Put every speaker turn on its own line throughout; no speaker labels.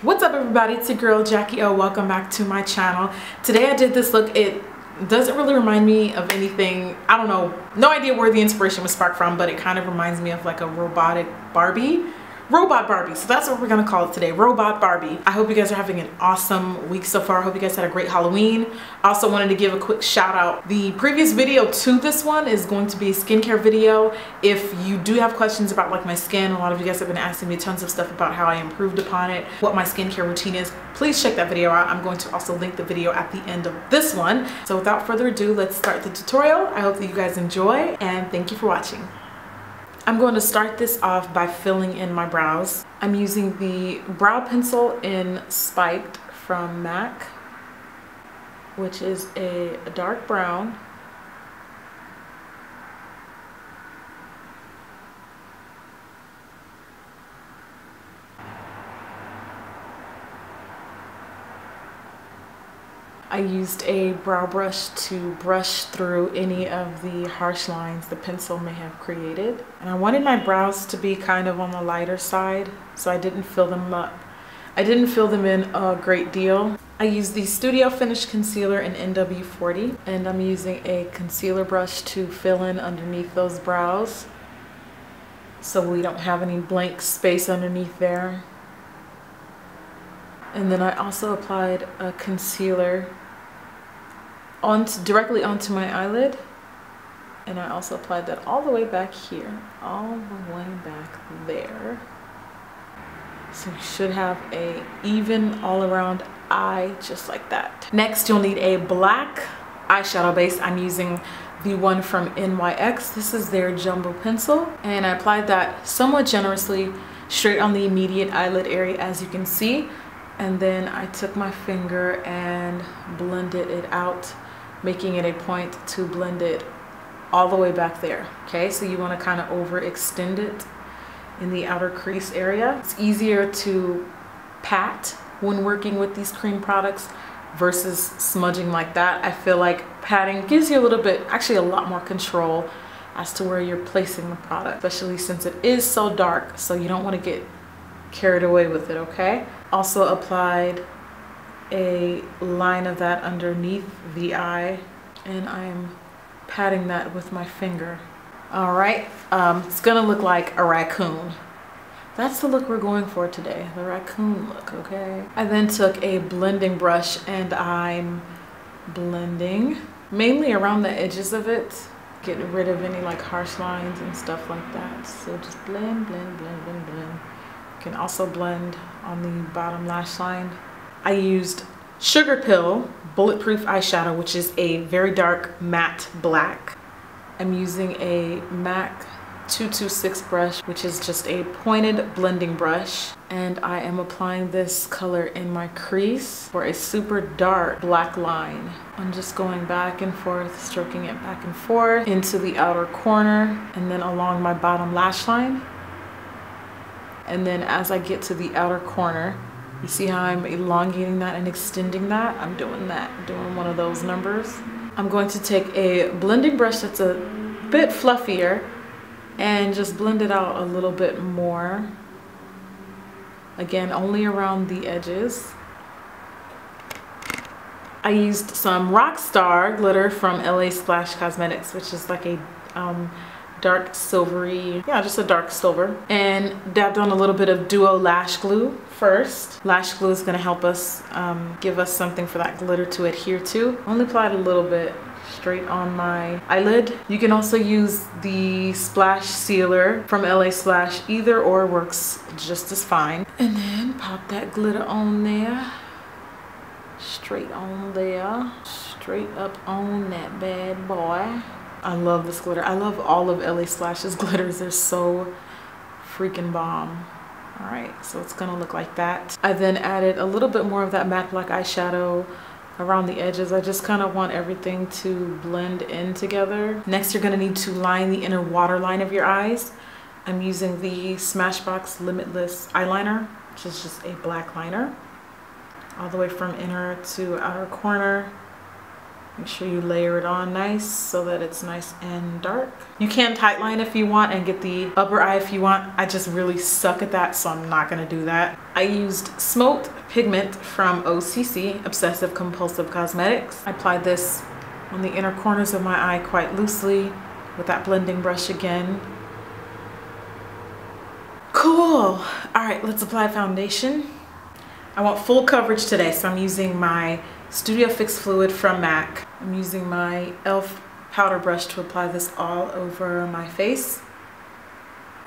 What's up everybody, it's your girl Jackie O. Welcome back to my channel. Today I did this look. It doesn't really remind me of anything. I don't know, no idea where the inspiration was sparked from, but it kind of reminds me of like a robot Barbie. So that's what we're gonna call it today, Robot Barbie. I hope you guys are having an awesome week so far. I hope you guys had a great Halloween. I also wanted to give a quick shout out. The previous video to this one is going to be a skincare video. If you do have questions about like my skin, a lot of you guys have been asking me tons of stuff about how I improved upon it, what my skincare routine is, please check that video out. I'm going to also link the video at the end of this one. So without further ado, let's start the tutorial. I hope that you guys enjoy and thank you for watching. I'm going to start this off by filling in my brows. I'm using the brow pencil in Spiked from MAC, which is a dark brown. I used a brow brush to brush through any of the harsh lines the pencil may have created. And I wanted my brows to be kind of on the lighter side, so I didn't fill them up. I didn't fill them in a great deal. I used the Studio Finish Concealer in NW40, and I'm using a concealer brush to fill in underneath those brows so we don't have any blank space underneath there. And then I also applied a concealer directly onto my eyelid, and I also applied that all the way back here, all the way back there. So you should have a even all around eye just like that. Next, you'll need a black eyeshadow base. I'm using the one from NYX. This is their jumbo pencil, and I applied that somewhat generously straight on the immediate eyelid area, as you can see. And then I took my finger and blended it out, making it a point to blend it all the way back there. Okay, so you want to kind of overextend it in the outer crease area. It's easier to pat when working with these cream products versus smudging like that. I feel like patting gives you a little bit, actually a lot more control as to where you're placing the product, especially since it is so dark, so you don't want to get carried away with it, okay? Also applied a line of that underneath the eye, and I'm patting that with my finger. All right, it's gonna look like a raccoon. That's the look we're going for today, the raccoon look, okay? I then took a blending brush and I'm blending mainly around the edges of it, getting rid of any like harsh lines and stuff like that. So just blend, blend, blend, blend, blend. You can also blend on the bottom lash line. I used Sugar Pill Bulletproof Eyeshadow, which is a very dark matte black. I'm using a MAC 226 brush, which is just a pointed blending brush. And I am applying this color in my crease for a super dark black line. I'm just going back and forth, stroking it back and forth into the outer corner and then along my bottom lash line. And then as I get to the outer corner, you see how I'm elongating that and extending that? I'm doing that, doing one of those numbers. I'm going to take a blending brush that's a bit fluffier and just blend it out a little bit more. Again, only around the edges. I used some Rockstar glitter from LA Splash Cosmetics, which is like a dark silvery, yeah, just a dark silver, and dabbed on a little bit of Duo lash glue first. Lash glue is going to help us give us something for that glitter to adhere to. Only applied a little bit straight on my eyelid. You can also use the splash sealer from LA Splash. Either or works just as fine. And then pop that glitter on there, straight on there, straight up on that bad boy. I love this glitter. I love all of LA Splash's glitters. They're so freaking bomb. All right, so it's gonna look like that. I then added a little bit more of that matte black eyeshadow around the edges. I just kind of want everything to blend in together. Next, you're gonna need to line the inner waterline of your eyes. I'm using the Smashbox Limitless eyeliner, which is just a black liner, all the way from inner to outer corner. Make sure you layer it on nice so that it's nice and dark. You can tightline if you want and get the upper eye if you want. I just really suck at that, so I'm not gonna do that. I used smoked pigment from OCC, Obsessive Compulsive Cosmetics. I applied this on the inner corners of my eye quite loosely with that blending brush again. Cool. All right, let's apply foundation. I want full coverage today, so I'm using my Studio Fix Fluid from MAC. I'm using my e.l.f. powder brush to apply this all over my face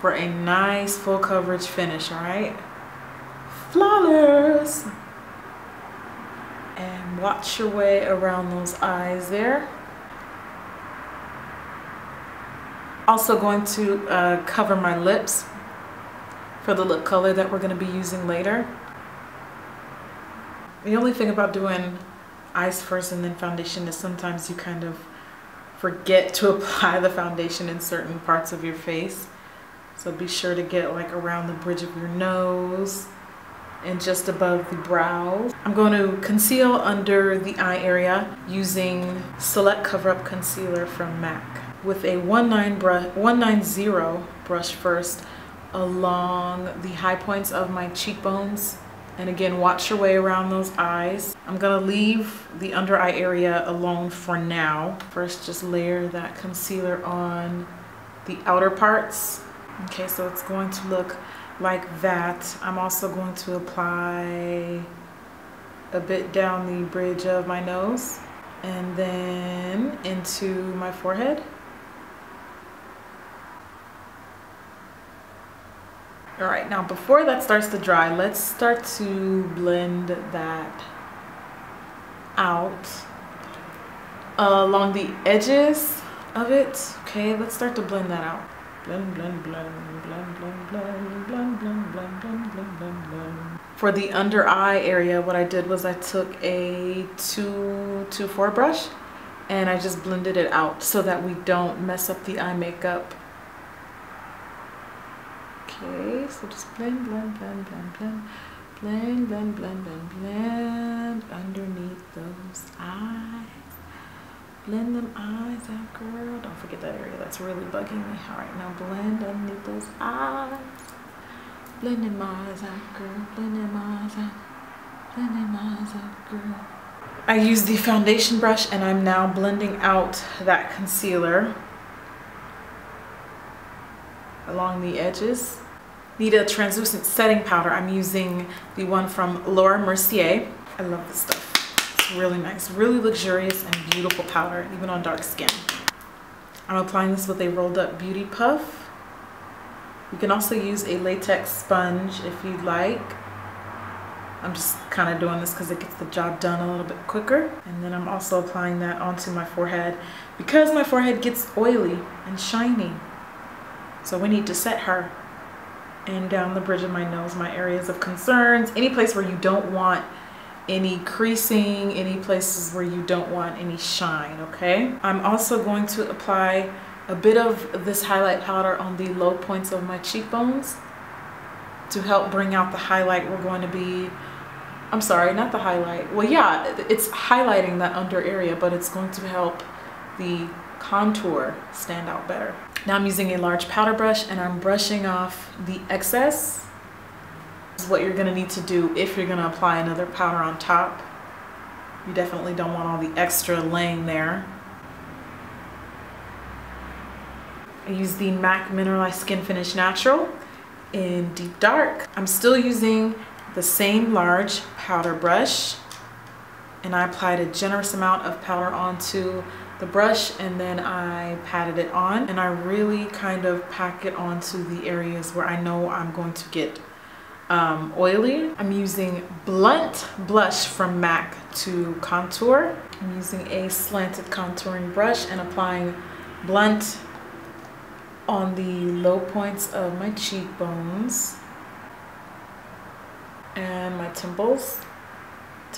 for a nice full coverage finish, all right? Flawless! And watch your way around those eyes there. Also going to cover my lips for the lip color that we're gonna be using later. The only thing about doing eyes first and then foundation is sometimes you kind of forget to apply the foundation in certain parts of your face. So be sure to get like around the bridge of your nose and just above the brows. I'm going to conceal under the eye area using Select Cover Up Concealer from MAC with a 190 brush first along the high points of my cheekbones. And again, watch your way around those eyes. I'm gonna leave the under eye area alone for now. First, just layer that concealer on the outer parts. Okay, so it's going to look like that. I'm also going to apply a bit down the bridge of my nose and then into my forehead. All right, now before that starts to dry, let's start to blend that out along the edges of it. Okay, let's start to blend that out. Blend, blend, blend, blend, blend, blend, blend, blend, blend, blend, blend, blend, blend. For the under eye area, what I did was I took a 224 brush and I just blended it out so that we don't mess up the eye makeup. Okay, so just blend, blend, blend, blend, blend, blend, blend, blend, blend, blend underneath those eyes. Blend them eyes out, girl. Don't forget that area. That's really bugging me. All right, now blend underneath those eyes. Blend them eyes out, girl. Blend them eyes out. Blend them eyes out, girl. I used the foundation brush and I'm now blending out that concealer along the edges. Need a translucent setting powder. I'm using the one from Laura Mercier. I love this stuff. It's really nice, really luxurious and beautiful powder, even on dark skin. I'm applying this with a rolled up beauty puff. You can also use a latex sponge if you'd like. I'm just kind of doing this because it gets the job done a little bit quicker. And then I'm also applying that onto my forehead because my forehead gets oily and shiny. So we need to set her. And down the bridge of my nose, my areas of concerns, any place where you don't want any creasing, any places where you don't want any shine, okay? I'm also going to apply a bit of this highlight powder on the low points of my cheekbones to help bring out the highlight we're going to be, I'm sorry, not the highlight. Well, yeah, it's highlighting that under area, but it's going to help the contour stand out better. Now I'm using a large powder brush and I'm brushing off the excess. This is what you're gonna need to do if you're gonna apply another powder on top. You definitely don't want all the extra laying there. I use the MAC Mineralized Skin Finish Natural in Deep Dark. I'm still using the same large powder brush and I applied a generous amount of powder onto the brush and then I patted it on and I really kind of pack it onto the areas where I know I'm going to get oily. I'm using Blunt Blush from MAC to contour. I'm using a slanted contouring brush and applying Blunt on the low points of my cheekbones and my temples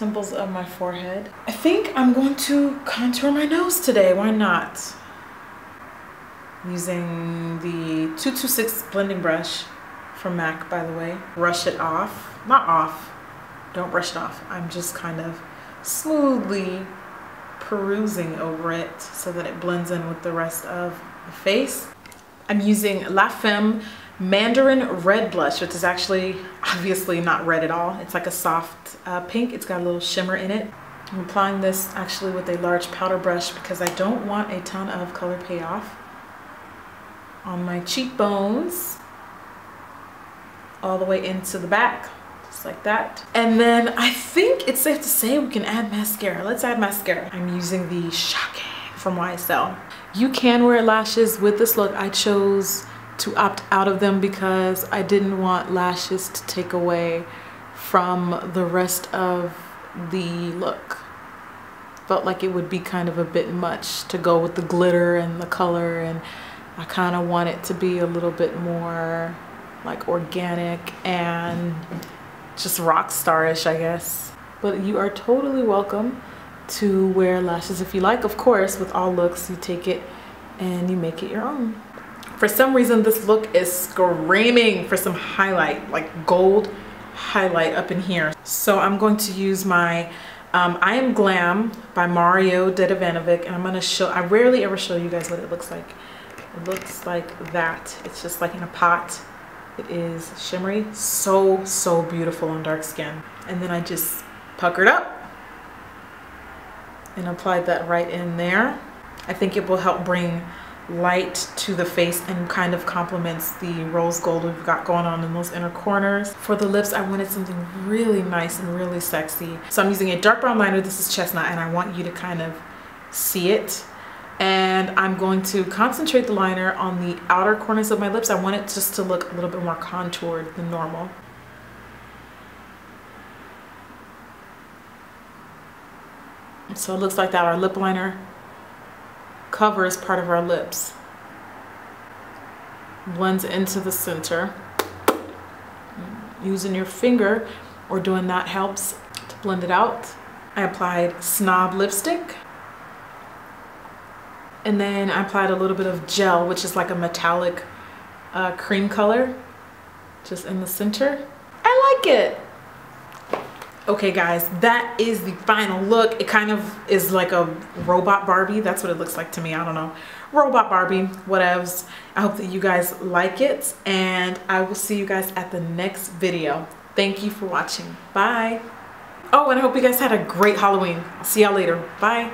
of my forehead. I think I'm going to contour my nose today. Why not? I'm using the 226 blending brush from MAC, by the way. Brush it off. Not off. Don't brush it off. I'm just kind of smoothly perusing over it so that it blends in with the rest of the face. I'm using La Femme Mandarin Red Blush, which is actually obviously not red at all. It's like a soft pink. It's got a little shimmer in it. I'm applying this actually with a large powder brush because I don't want a ton of color payoff on my cheekbones all the way into the back, just like that. And then I think it's safe to say we can add mascara. Let's add mascara. I'm using the Shocking from YSL. You can wear lashes with this look. I chose to opt out of them because I didn't want lashes to take away from the rest of the look. Felt like it would be kind of a bit much to go with the glitter and the color, and I kind of want it to be a little bit more like organic and just rock starish, I guess. But you are totally welcome to wear lashes if you like. Of course, with all looks, you take it and you make it your own. For some reason, this look is screaming for some highlight, like gold highlight up in here. So I'm going to use my I Am Glam by Mario Dedivanovic, and I'm gonna show, I rarely ever show you guys what it looks like. It looks like that. It's just like in a pot. It is shimmery, so beautiful on dark skin. And then I just puckered up and applied that right in there. I think it will help bring light to the face and kind of complements the rose gold we've got going on in those inner corners. For the lips, I wanted something really nice and really sexy. So I'm using a dark brown liner. This is Chestnut, and I want you to kind of see it. And I'm going to concentrate the liner on the outer corners of my lips. I want it just to look a little bit more contoured than normal. So it looks like that. Our lip liner covers part of our lips, blends into the center. Using your finger or doing that helps to blend it out. I applied Snob lipstick, and then I applied a little bit of gel, which is like a metallic cream color, just in the center. I like it. Okay guys, that is the final look. It kind of is like a robot Barbie. That's what it looks like to me. I don't know. Robot Barbie, whatevs. I hope that you guys like it, and I will see you guys at the next video. Thank you for watching. Bye. Oh, and I hope you guys had a great Halloween. I'll see y'all later. Bye.